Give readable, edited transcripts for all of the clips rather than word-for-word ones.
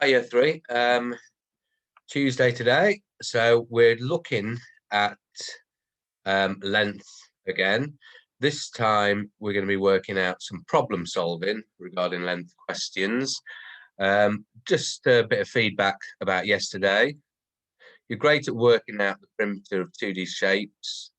Hi, year three. Tuesday today. So we're looking at length again. This time we're going to be working out some problem solving regarding length questions. Just a bit of feedback about yesterday. You're great at working out the perimeter of 2D shapes.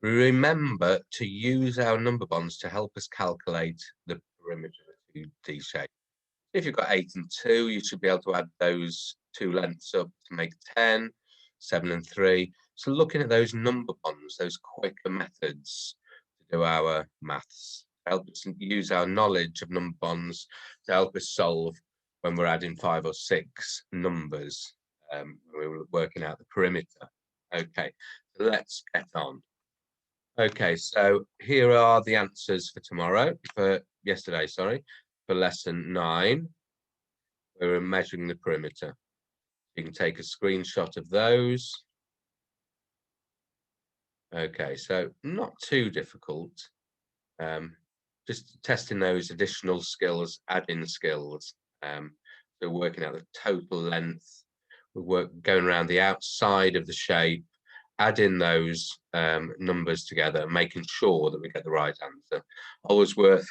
Remember to use our number bonds to help us calculate the perimeter of a 2D shape. If you've got 8 and 2, you should be able to add those two lengths up to make 10, 7 and 3. So looking at those number bonds, those quicker methods to do our maths, help us use our knowledge of number bonds to help us solve when we're adding 5 or 6 numbers, when we're working out the perimeter. Okay, so let's get on. Okay, so here are the answers for yesterday, for lesson 9, where we're measuring the perimeter. You can take a screenshot of those. Okay, so not too difficult. Just testing those additional skills, adding skills. So working out the total length. We're going around the outside of the shape, adding those numbers together, making sure that we get the right answer. Always worth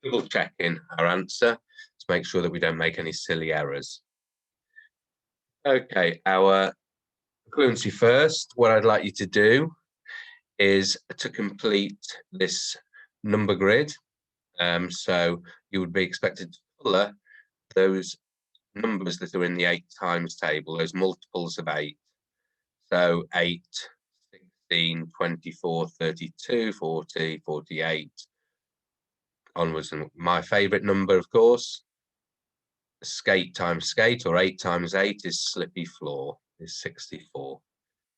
double checking our answer to make sure that we don't make any silly errors. Okay, our fluency first. What I'd like you to do is to complete this number grid. So you would be expected to colour those numbers that are in the 8 times table, those multiples of 8. So 8, 16, 24, 32, 40, 48, onwards. And my favourite number, of course, skate times skate, or 8 times 8 is slippy floor, is 64.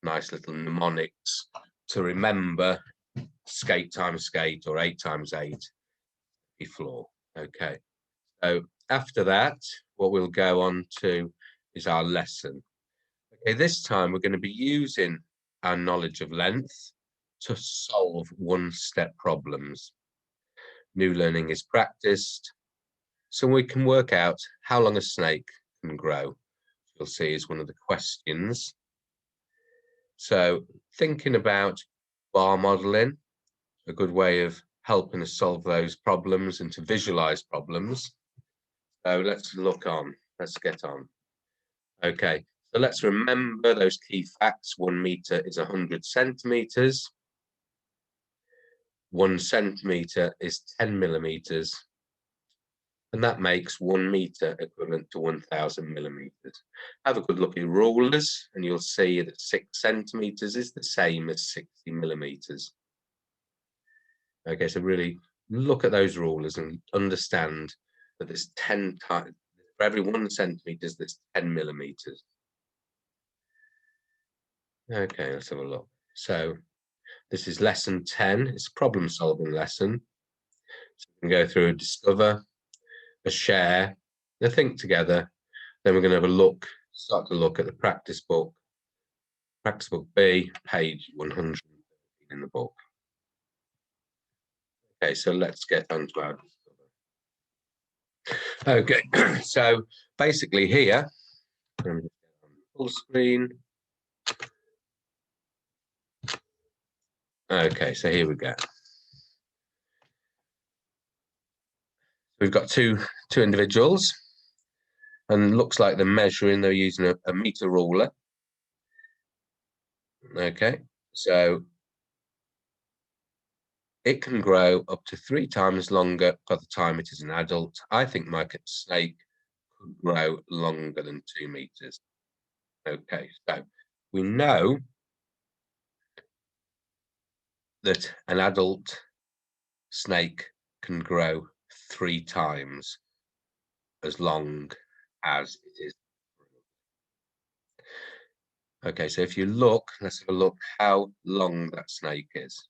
Nice little mnemonics to remember: skate times skate, or 8 times 8, slippy floor. Okay, so after that, what we'll go on to is our lesson. Okay, this time we're going to be using our knowledge of length to solve one-step problems. New learning is practiced, so we can work out how long a snake can grow. You'll see is one of the questions. So thinking about bar modeling, a good way of helping us solve those problems and to visualize problems. So let's get on. Okay, so let's remember those key facts. 1 meter is 100 centimeters. 1 centimeter is 10 millimeters. And that makes 1 meter equivalent to 1,000 millimeters. Have a good look at your rulers, and you'll see that 6 centimeters is the same as 60 millimeters. Okay, so really look at those rulers and understand that there's 10 times, for every 1 centimeter, there's 10 millimeters. Okay, let's have a look. So this is lesson 10. It's a problem solving lesson. So we can go through and discover, a share, a think together. Then we're going to have a look, start to look at the practice book B, page 100 in the book. Okay, so let's get on to our discover. Okay, so basically here, let me just get on full screen. Okay, so here we go. We've got two individuals, and looks like they're using a meter ruler. Okay, so it can grow up to 3 times longer by the time it is an adult. I think my snake could grow longer than 2 meters. Okay, so we know that an adult snake can grow 3 times as long as it is. Okay, so if you look, let's have a look how long that snake is.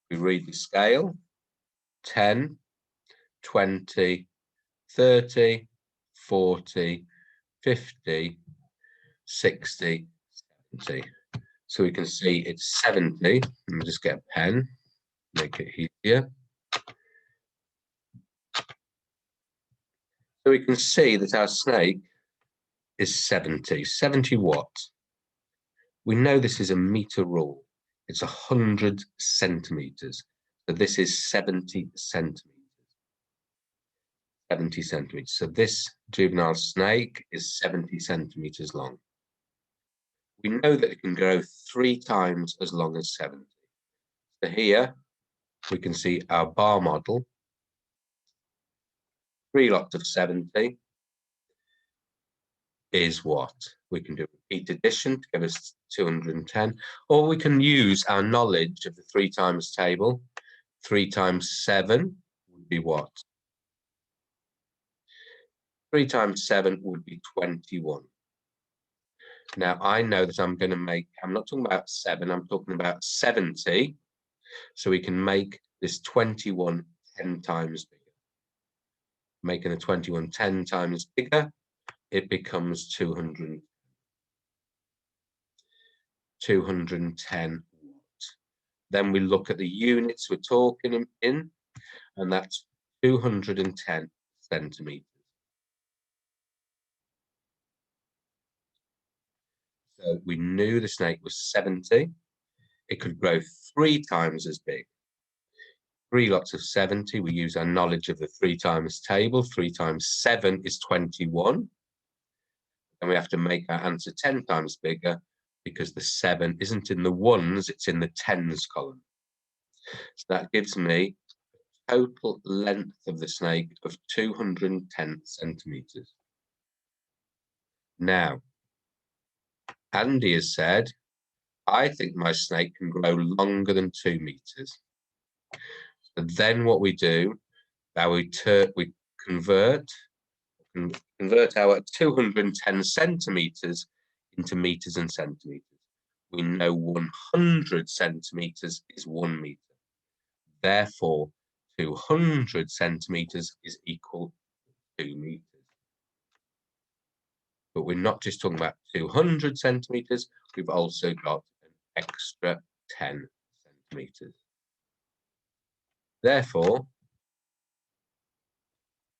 We read the scale: 10, 20, 30, 40, 50, 60, 70. So we can see it's 70. Let me just get a pen, make it easier. So we can see that our snake is 70. 70 what? We know this is a meter rule. It's 100 centimeters. So this is 70 centimeters. 70 centimeters. So this juvenile snake is 70 centimeters long. We know that it can grow 3 times as long as 70. So here we can see our bar model. 3 lots of 70 is what? We can do repeat addition to give us 210, or we can use our knowledge of the 3 times table. 3 times 7 would be what? 3 times 7 would be 21. Now, I know that I'm going to make, I'm not talking about 7, I'm talking about 70. So we can make this 21 10 times bigger. Making the 21 10 times bigger, it becomes 210 watts. Then we look at the units we're talking in, and that's 210 centimeters. So we knew the snake was 70. It could grow 3 times as big. 3 lots of 70, we use our knowledge of the 3 times table. 3 times 7 is 21. And we have to make our answer 10 times bigger because the 7 isn't in the ones, it's in the tens column. So that gives me a total length of the snake of 210 centimeters. Now, Andy has said, I think my snake can grow longer than 2 meters. So then what we do, now we convert our 210 centimeters into meters and centimeters. We know 100 centimeters is 1 meter. Therefore, 200 centimeters is equal to 2 meters. But we're not just talking about 200 centimeters, we've also got an extra 10 centimeters. Therefore,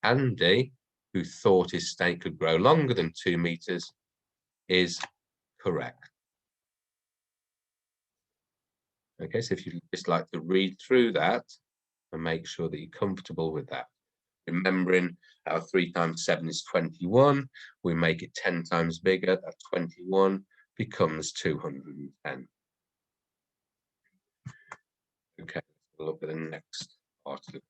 Andy, who thought his snake could grow longer than 2 meters, is correct. Okay, so if you'd just like to read through that and make sure that you're comfortable with that. Remembering our 3 times 7 is 21, we make it 10 times bigger, that 21 becomes 210. Okay, we'll look at the next part of the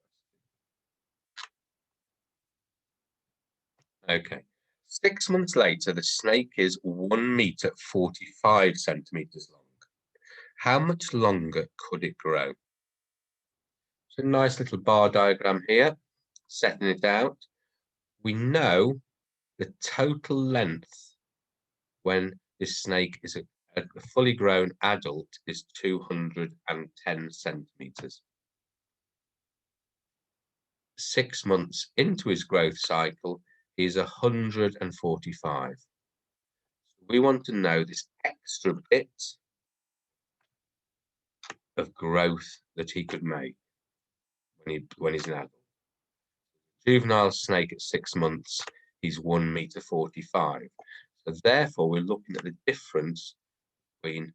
question. Okay, 6 months later, the snake is 1 meter 45 centimeters long. How much longer could it grow? So a nice little bar diagram here, setting it out. We know the total length when this snake is a fully grown adult is 210 centimeters. 6 months into his growth cycle, he is 145. We want to know this extra bit of growth that he could make when he's an adult. Juvenile snake at 6 months, he's 1 meter 45. So therefore, we're looking at the difference between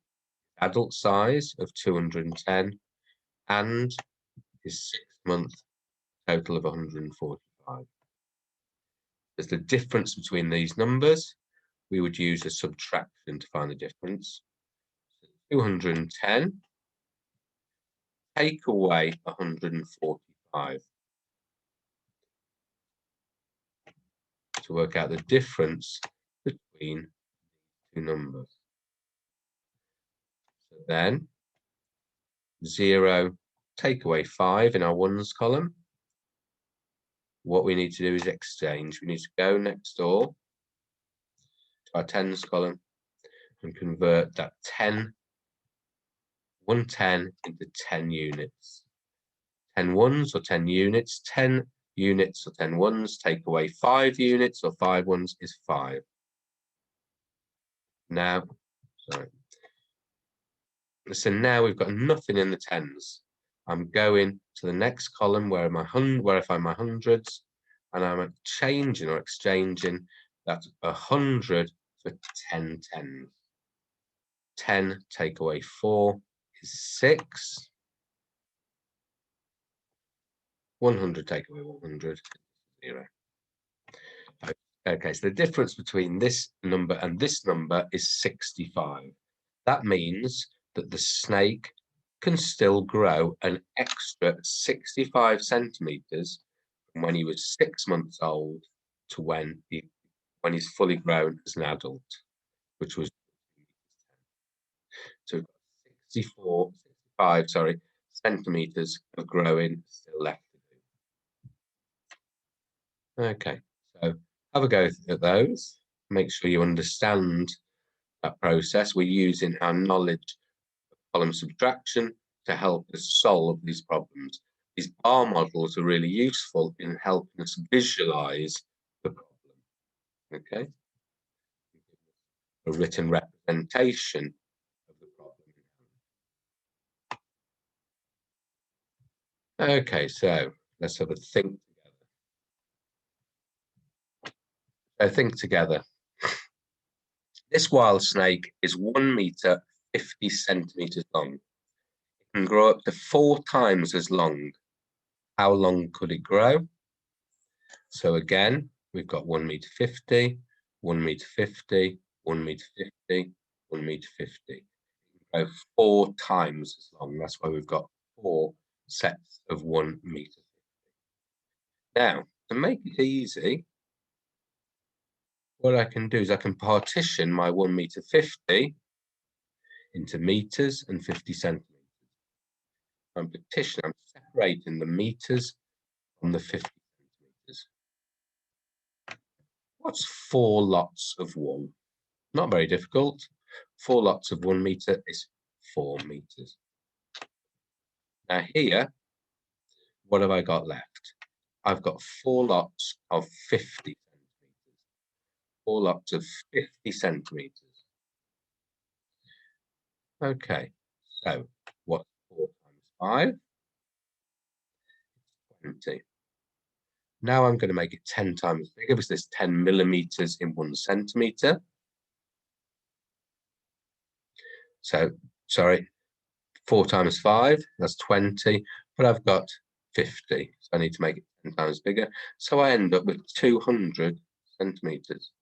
adult size of 210 and his 6 month total of 145. As the difference between these numbers, we would use a subtraction to find the difference. So 210 take away 145 to work out the difference between two numbers. So then 0 take away 5 in our ones column. What we need to do is exchange. We need to go next door to our tens column and convert that 110 into 10 units. 10 ones or 10 units, 10 units or 10 ones, take away 5 units or 5 ones is 5. Now, so now we've got nothing in the tens. I'm going to the next column where I find my hundreds, and I'm changing or exchanging that 100 for 10 tens. 10 take away 4 is 6. 100 take away 100, 0. Okay, so the difference between this number and this number is 65. That means that the snake can still grow an extra 65 centimeters from when he was 6 months old to when he's fully grown as an adult, which was so 65 centimeters of growing still left to do. Okay, so have a go at those. Make sure you understand that process. We're using our knowledge of column subtraction to help us solve these problems. These bar models are really useful in helping us visualize the problem. Okay, a written representation of the problem. Okay, so let's have a think together. Think together. This wild snake is 1 meter 50 centimeters long. It can grow up to 4 times as long. How long could it grow? So again, we've got 1 meter 50, 1 meter 50, 1 meter 50, 1 meter 50. It can grow 4 times as long. That's why we've got 4 sets of 1 meter 50. Now, to make it easy, what I can do is I can partition my 1 meter 50 into meters and 50 centimeters. I'm separating the meters from the 50 centimeters. What's 4 lots of 1? Not very difficult. 4 lots of 1 meter is 4 meters. Now here, what have I got left? I've got 4 lots of 50 centimeters. 4 lots of 50 centimeters. Okay, so what's 4 times 5? 20. Now I'm going to make it 10 times bigger because there's 10 millimeters in 1 centimeter. So, sorry, 4 times 5, that's 20, but I've got 50, so I need to make it 10 times bigger. So I end up with 200 centimeters.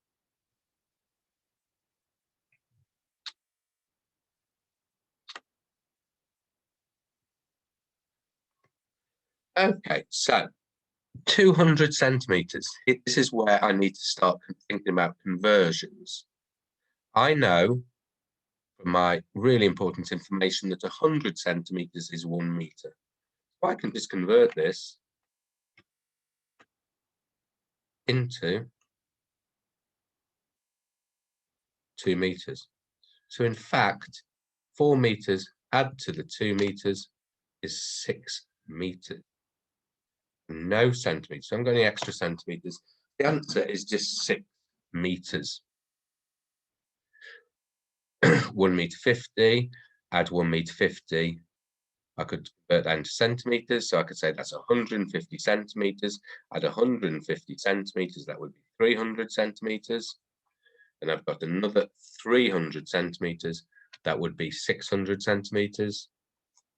Okay, so 200 centimeters. This is where I need to start thinking about conversions. I know from my really important information that 100 centimeters is 1 meter. So I can just convert this into 2 meters. So in fact, 4 meters add to the 2 meters is 6 meters. No centimeters. So I'm going to extra centimeters. The answer is just 6 meters. 1 meter 50, add 1 meter 50. I could convert that into centimeters. So I could say that's 150 centimeters. Add 150 centimeters, that would be 300 centimeters. And I've got another 300 centimeters. That would be 600 centimeters,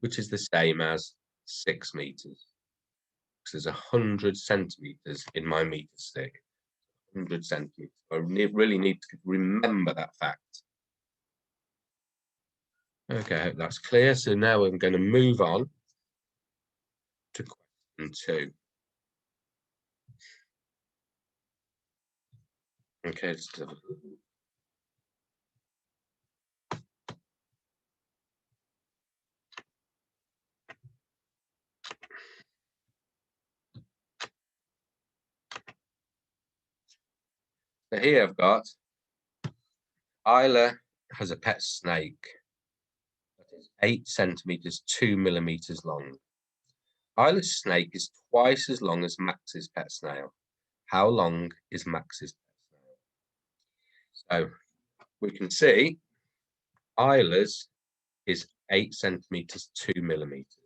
which is the same as 6 meters. Because there's 100 centimeters in my meter stick. 100 centimeters. I really need to remember that fact. Okay, I hope that's clear. So now I'm going to move on to question 2. Okay, let's have a look. So here I've got Isla has a pet snake that is 8 centimeters, 2 millimeters long. Isla's snake is twice as long as Max's pet snail. How long is Max's pet snail? So we can see Isla's is 8 centimeters, 2 millimeters.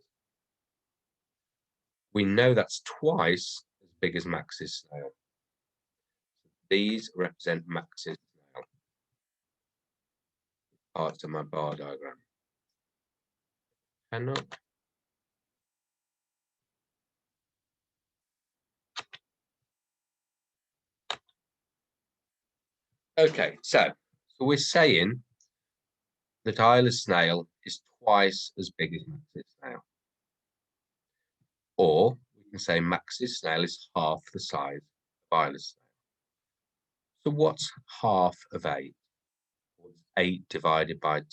We know that's twice as big as Max's snail. These represent Max's snail. Parts of my bar diagram. Pen up. Okay, so we're saying that Isla's snail is twice as big as Max's snail. Or we can say Max's snail is half the size of Isla's snail. So what's half of 8? 8 divided by 2.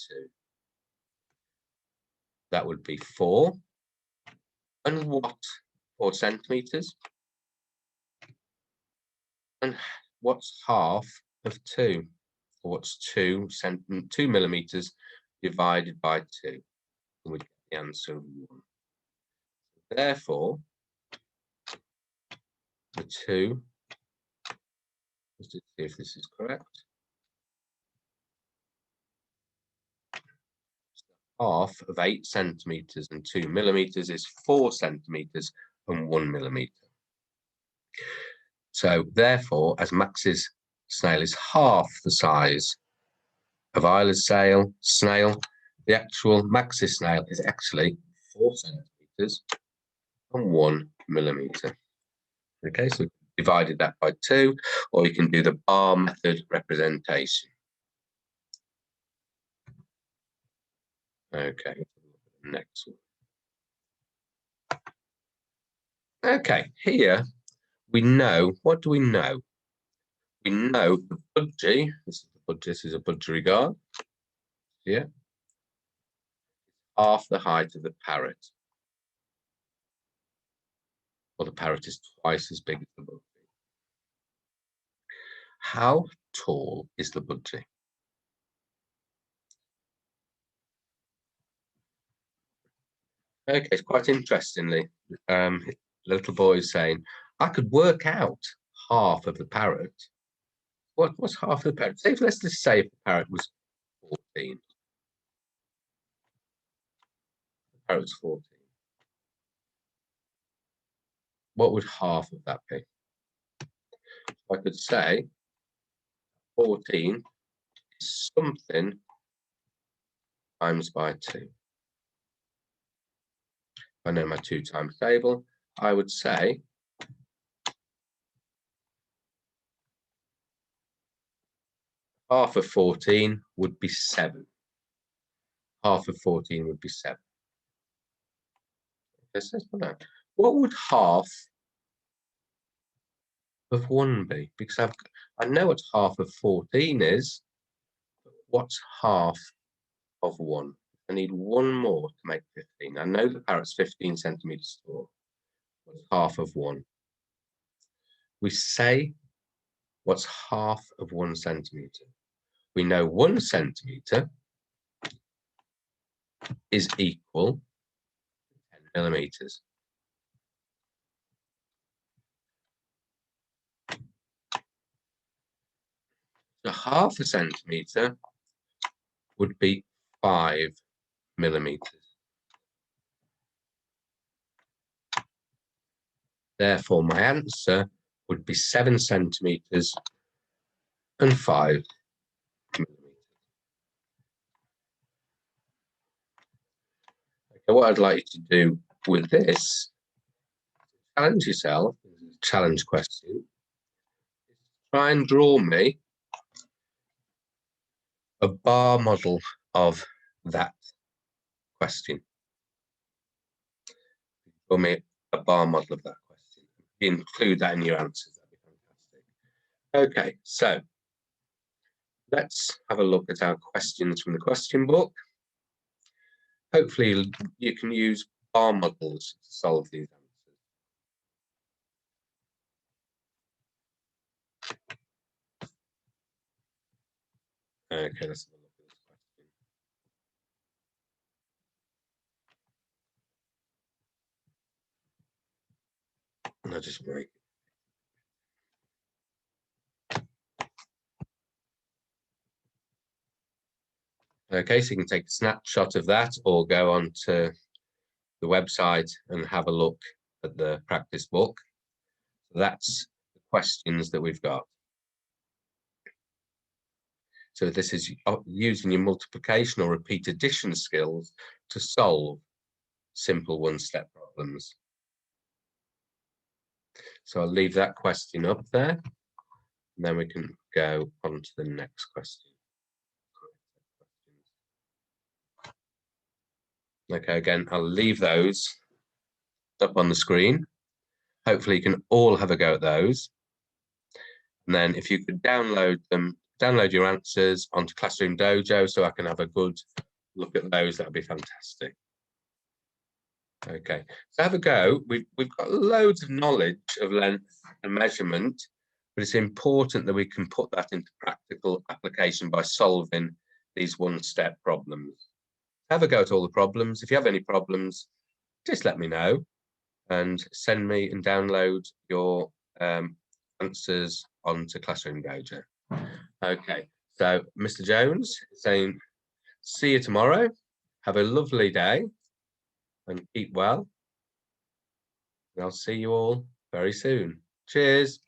That would be 4. And what? 4 centimeters. And what's half of 2? Or what's 2 millimeters divided by 2? And we get the answer of 1. Therefore, the 2, let's just see if this is correct. Half of 8 centimeters and 2 millimeters is 4 centimeters and 1 millimeter. So therefore, as Max's snail is half the size of Isla's snail, the actual Max's snail is actually 4 centimeters and 1 millimeter. Okay, so divided that by 2, or you can do the bar method representation. Okay, next one. Okay, here we know, what do we know? We know the budgie, this is a budgerigar, yeah, half the height of the parrot. Well, the parrot is twice as big as the budgie. How tall is the budgie? Okay, it's quite interestingly, the little boy is saying, I could work out half of the parrot. What's half of the parrot? Say, let's just say if the parrot was 14. The parrot's 14. What would half of that be? I could say 14 is something times by 2. I know my 2 times table. I would say half of 14 would be 7. Half of 14 would be 7. What would half of 1 be? Because I know what half of 14 is, but what's half of 1? I need 1 more to make 15. I know the parrot's 15 centimeters tall. What's half of 1? We say what's half of 1 centimeter. We know 1 centimeter is equal to 10 millimeters. So half a centimeter would be 5 millimeters. Therefore, my answer would be 7 centimeters and 5 millimeters. Okay, what I'd like you to do with this, challenge yourself, challenge question, try and draw me a bar model of that question. Draw me a bar model of that question. Include that in your answers, that'd be fantastic. Okay, so let's have a look at our questions from the question book. Hopefully you can use bar models to solve these answers. Okay, let's have a look at this question. And I'll just break it. Okay, so you can take a snapshot of that or go on to the website and have a look at the practice book. So that's the questions that we've got. So this is using your multiplication or repeat addition skills to solve simple one-step problems. So I'll leave that question up there, and then we can go on to the next question. Okay, again, I'll leave those up on the screen. Hopefully you can all have a go at those. And then if you could download them, download your answers onto Classroom Dojo so I can have a good look at those, that would be fantastic. Okay, so have a go. We've got loads of knowledge of length and measurement, but it's important that we can put that into practical application by solving these one-step problems. Have a go at all the problems. If you have any problems, just let me know and send me and download your answers onto Classroom Dojo. Okay, so Mr. Jones saying, see you tomorrow. Have a lovely day and keep well. And I'll see you all very soon. Cheers.